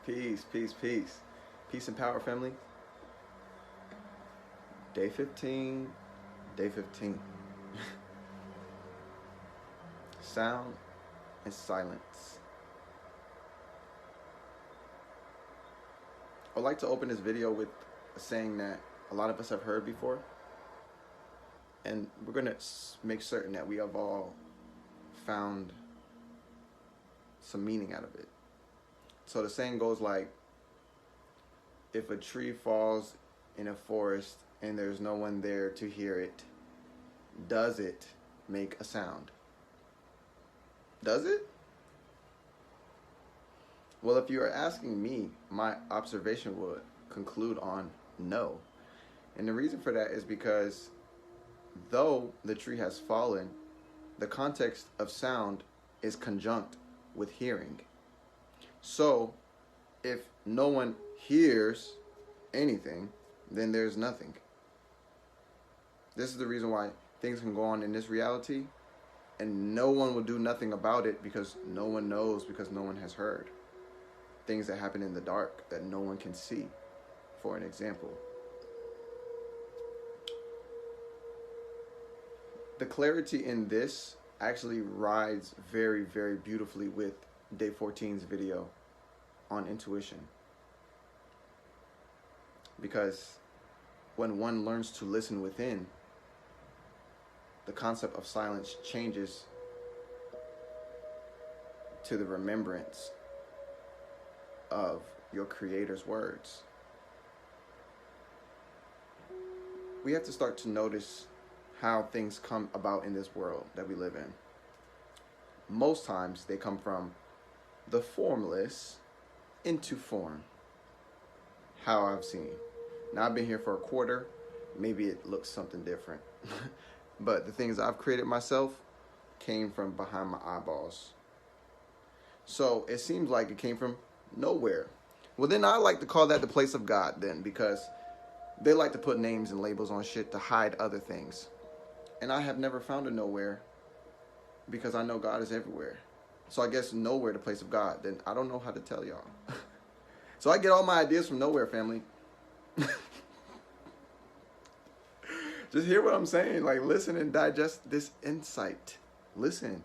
Peace, peace, peace. Peace and power, family. Day 15, day 15. Sound and silence. I'd like to open this video with a saying that a lot of us have heard before. And we're going to make certain that we have all found some meaning out of it. So the saying goes like, if a tree falls in a forest and there's no one there to hear it, does it make a sound? Does it? Well, if you are asking me, my observation would conclude on no. And the reason for that is because though the tree has fallen, the context of sound is conjunct with hearing. So, if no one hears anything, then there's nothing. This is the reason why things can go on in this reality, and no one will do nothing about it because no one knows, because no one has heard. Things that happen in the dark that no one can see, for an example. The clarity in this actually rides very, very beautifully with Day 14's video on intuition. Because when one learns to listen within, the concept of silence changes to the remembrance of your Creator's words. We have to start to notice how things come about in this world that we live in. Most times they come from the formless into form. How I've seen. Now I've been here for a quarter. Maybe it looks something different. But the things I've created myself came from behind my eyeballs. So it seems like it came from nowhere. Well, then I like to call that the place of God then, because they like to put names and labels on shit to hide other things. And I have never found a nowhere because I know God is everywhere. So I guess nowhere the place of God. Then I don't know how to tell y'all. So I get all my ideas from nowhere, family. Just hear what I'm saying. Like, listen and digest this insight. Listen.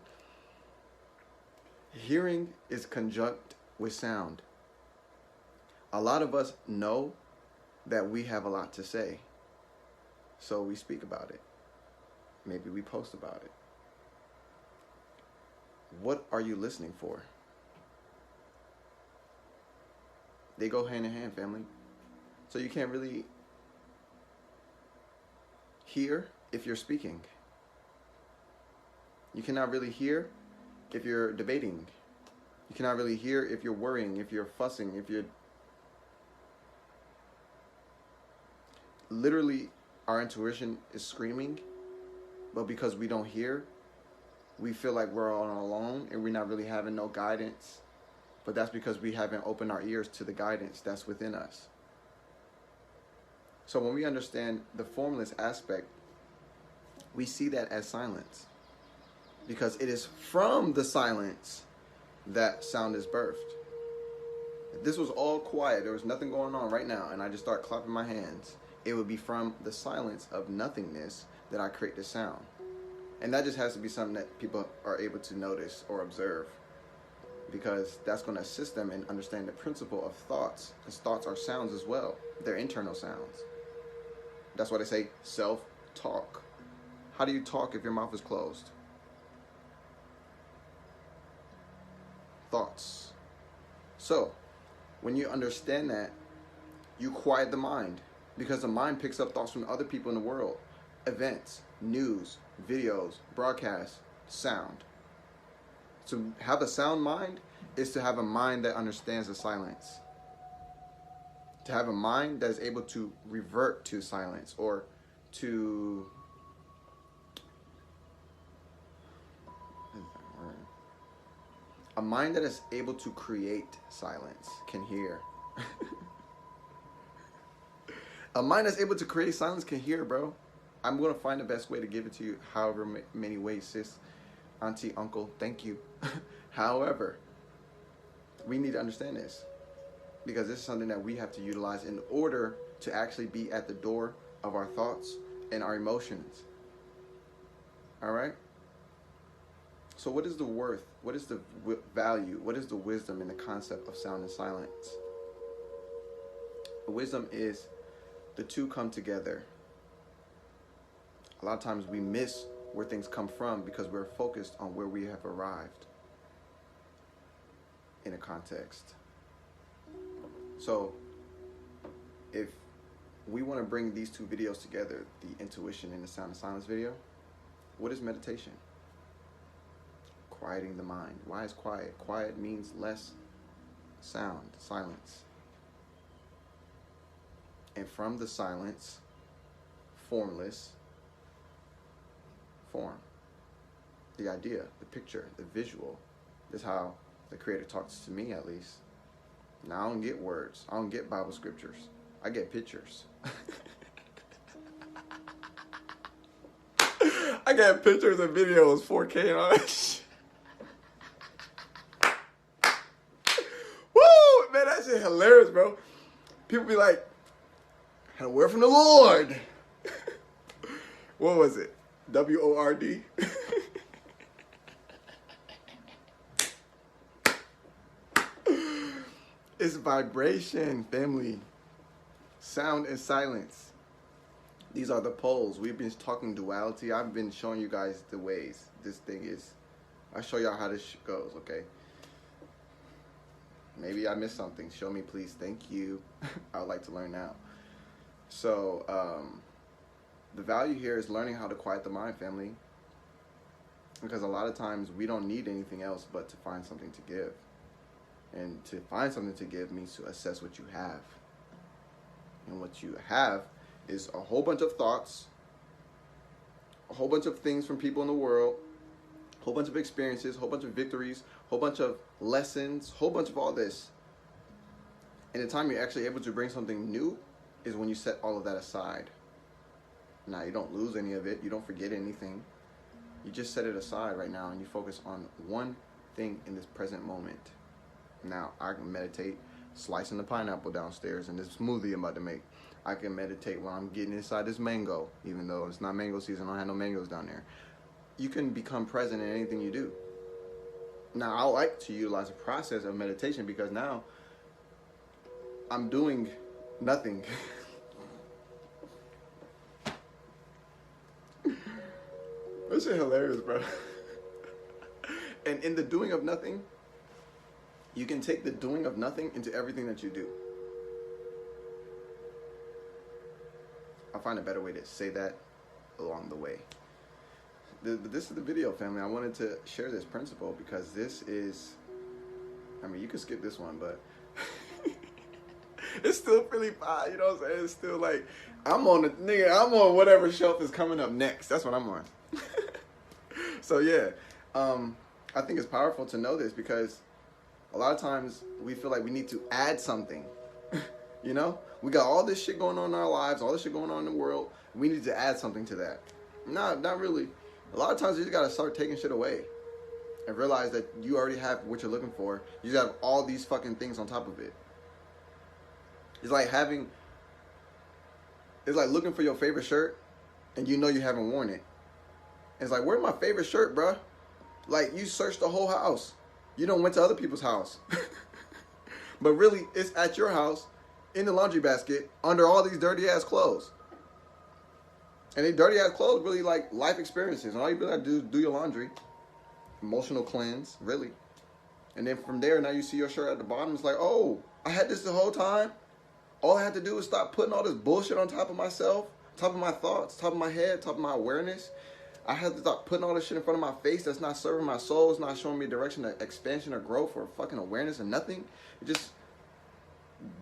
Hearing is conjunct with sound. A lot of us know that we have a lot to say. So we speak about it. Maybe we post about it. What are you listening for? They go hand in hand, family. So you can't really hear if you're speaking. You cannot really hear if you're debating. You cannot really hear if you're worrying, if you're fussing, if you're... Literally, our intuition is screaming, but because we don't hear, we feel like we're all alone and we're not really having no guidance. But that's because we haven't opened our ears to the guidance that's within us. So when we understand the formless aspect, we see that as silence. Because it is from the silence that sound is birthed. If this was all quiet, there was nothing going on right now, and I just start clapping my hands, it would be from the silence of nothingness that I create the sound. And that just has to be something that people are able to notice or observe, because that's going to assist them in understanding the principle of thoughts, because thoughts are sounds as well. They're internal sounds. That's why they say self-talk. How do you talk if your mouth is closed? Thoughts. So, when you understand that, you quiet the mind, because the mind picks up thoughts from other people in the world, events, news, videos, broadcasts, sound. To have a sound mind is to have a mind that understands the silence. To have a mind that is able to revert to silence, or to... A mind that is able to create silence can hear. A mind that's able to create silence can hear, bro. I'm going to find the best way to give it to you, however many ways, sis, auntie, uncle, thank you. However, we need to understand this. because this is something that we have to utilize in order to actually be at the door of our thoughts and our emotions. All right? So what is the worth? What is the value? What is the wisdom in the concept of sound and silence? The wisdom is the two come together. A lot of times we miss where things come from because we're focused on where we have arrived in a context. So if we want to bring these two videos together, the intuition and the sound and silence video, what is meditation? Quieting the mind. Why is quiet? Quiet means less sound, silence. And from the silence, formless, form. The idea, the picture, the visual. This is how the Creator talks to me, at least. Now I don't get words. I don't get Bible scriptures. I get pictures. I got pictures and videos, 4K and all that shit. Woo! Man, that shit hilarious, bro. People be like, had a word from the Lord. What was it? W-O-R-D? It's vibration, family. Sound and silence. These are the poles. We've been talking duality. I've been showing you guys the ways this thing is. I'll show y'all how this goes, okay? Maybe I missed something. Show me, please. Thank you. I would like to learn now. So, the value here is learning how to quiet the mind, family. Because a lot of times we don't need anything else but to find something to give. And to find something to give means to assess what you have. And what you have is a whole bunch of thoughts, a whole bunch of things from people in the world, a whole bunch of experiences, a whole bunch of victories, a whole bunch of lessons, a whole bunch of all this. And the time you're actually able to bring something new is when you set all of that aside. Now, you don't lose any of it. You don't forget anything. You just set it aside right now and you focus on one thing in this present moment. Now, I can meditate slicing the pineapple downstairs in this smoothie I'm about to make. I can meditate while I'm getting inside this mango, even though it's not mango season. I don't have no mangoes down there. You can become present in anything you do. Now, I like to utilize the process of meditation because now I'm doing nothing. This is hilarious, bro. And in the doing of nothing, you can take the doing of nothing into everything that you do. I'll find a better way to say that along the way. This is the video, family. I wanted to share this principle because this is, I mean, you can skip this one, but it's still pretty fine, you know what I'm saying? It's still like, I'm on whatever shelf is coming up next. That's what I'm on. So yeah, I think it's powerful to know this because a lot of times we feel like we need to add something. You know, we got all this shit going on in our lives, all this shit going on in the world. We need to add something to that. No, not really. A lot of times you just got to start taking shit away and realize that you already have what you're looking for. You just have all these fucking things on top of it. It's like looking for your favorite shirt and you know you haven't worn it. It's like, where's my favorite shirt, bruh? Like, you searched the whole house. You don't went to other people's house. But really, it's at your house, in the laundry basket, under all these dirty-ass clothes. And these dirty-ass clothes really like life experiences. And all you really got to do is do your laundry. Emotional cleanse, really. And then from there, now you see your shirt at the bottom. It's like, oh, I had this the whole time. All I had to do was stop putting all this bullshit on top of myself, top of my thoughts, top of my head, top of my awareness. I had to stop putting all this shit in front of my face that's not serving my soul. It's not showing me direction of expansion or growth or fucking awareness or nothing. It's just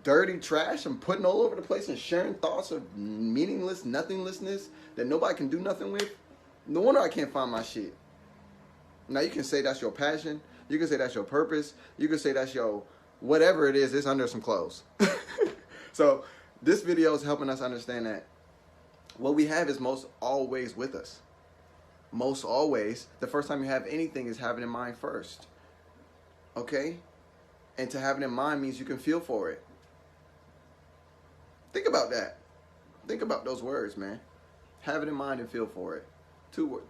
dirty trash I'm putting all over the place and sharing thoughts of meaningless nothinglessness that nobody can do nothing with. No wonder I can't find my shit. Now you can say that's your passion. You can say that's your purpose. You can say that's your whatever it is. It's under some clothes. So this video is helping us understand that what we have is most always with us. Most always, the first time you have anything is having it in mind first. Okay? And to have it in mind means you can feel for it. Think about that. Think about those words, man. Have it in mind and feel for it. 2 words.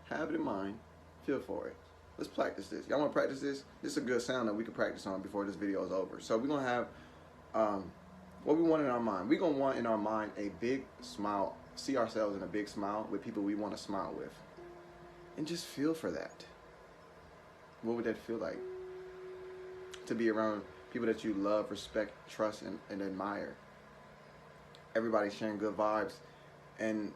Have it in mind, feel for it. Let's practice this. Y'all want to practice this? This is a good sound that we can practice on before this video is over. So we're going to have what we want in our mind. We're going to want in our mind a big smile. See ourselves in a big smile with people we want to smile with. And just feel for that. What would that feel like? To be around people that you love, respect, trust, and admire. Everybody sharing good vibes. And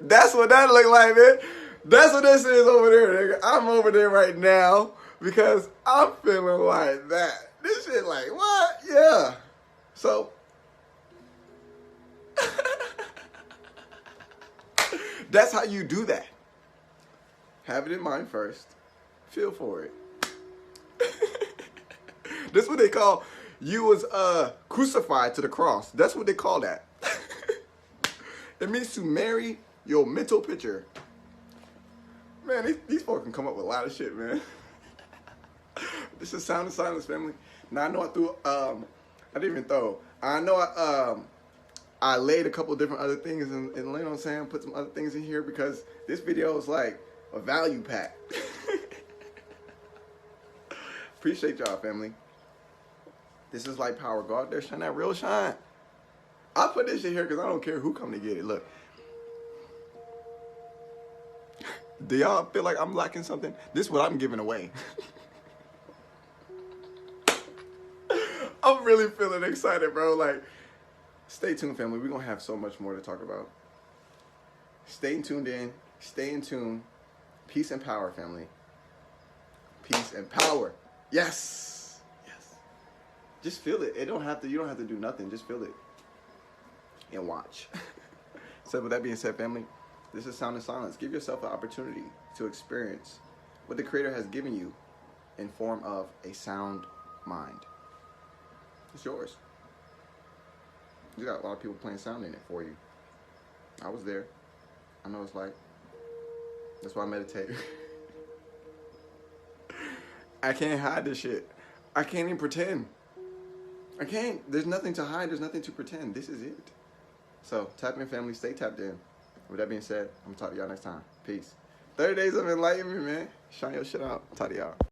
that's what that look like, man. That's what this is over there, nigga. I'm over there right now because I'm feeling like that. This shit like, what? Yeah. So, that's how you do that. Have it in mind first. Feel for it. This is what they call, you was crucified to the cross. That's what they call that. It means to marry your mental picture. Man, these folks can come up with a lot of shit, man. This is Sound of Silence, family. Now, I know I threw, I didn't even throw. I know I laid a couple different other things and you know what I'm saying, put some other things in here because this video is like a value pack. Appreciate y'all, family. This is like power. Go out there, shine that real shine. I put this shit here because I don't care who come to get it. Look. Do y'all feel like I'm lacking something? This is what I'm giving away. I'm really feeling excited, bro. Like, stay tuned, family. We're going to have so much more to talk about. Stay tuned in. Stay in tune. Peace and power, family. Peace and power. Yes. Yes. Just feel it. You don't have to do nothing. Just feel it. And watch. So with that being said, family, this is Sound of Silence. Give yourself an opportunity to experience what the Creator has given you in form of a sound mind. It's yours. You got a lot of people playing sound in it for you. I was there. I know what it's like. That's why I meditate. I can't hide this shit. I can't even pretend. I can't. There's nothing to hide. There's nothing to pretend. This is it. So, tap in, family. Stay tapped in. With that being said, I'm going to talk to y'all next time. Peace. 30 days of enlightenment, man. Shine your shit out. Talk to y'all.